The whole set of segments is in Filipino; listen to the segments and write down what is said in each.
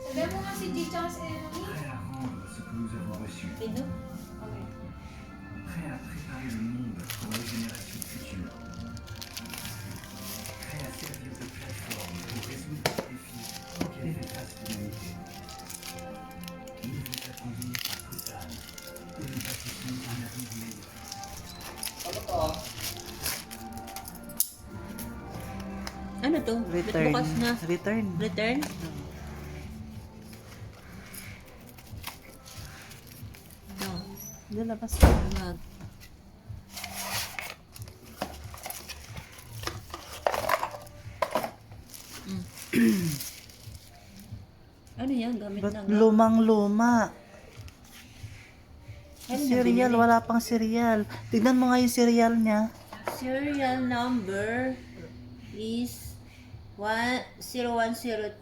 Sabi mo nga si G tsaka si Emily. Prêt à rendre ce que nous avons reçu. Pino? Okay. Prêt à préparer le monde pour les générations futures. Prêt à servir de plateforme pour résoudre les défis auxquels fait face l'humanité. Nous vous attendons à Busan, où nous bâtissons un avenir meilleur. Ano to? Return. Bukas na. Return. Return? No. Lalabas. Mag. Ano yan? Gamit Ba't na lumang-luma? Ano Cereal, binili? wala pang cereal. Tignan mo nga yung cereal niya. Serial number is 010228.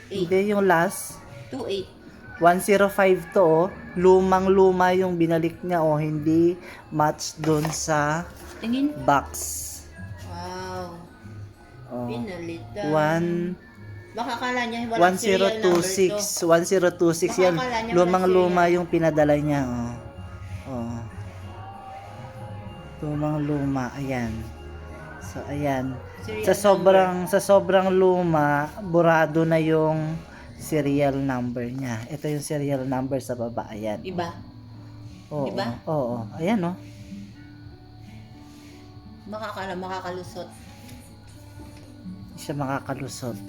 Hindi, yung last. 28. 105 to, oh. Lumang-luma yung binalik niya, oh. Hindi match dun sa Tingin. box. Wow. Oh. Pinalitan. One- Baka kala niya walang serial number to. 1026 yan. Baka akala niya Lumang-luma walang yung pinadala niya, oh. Oh. Lumang-luma, ayan. So, ayan. Serial Sa sobrang luma, burado na yung serial number niya. Ito yung serial number sa baba, ayan. Iba? Oo, Diba? oo, ayan, oh. Makakalusot. Hindi siya makakalusot.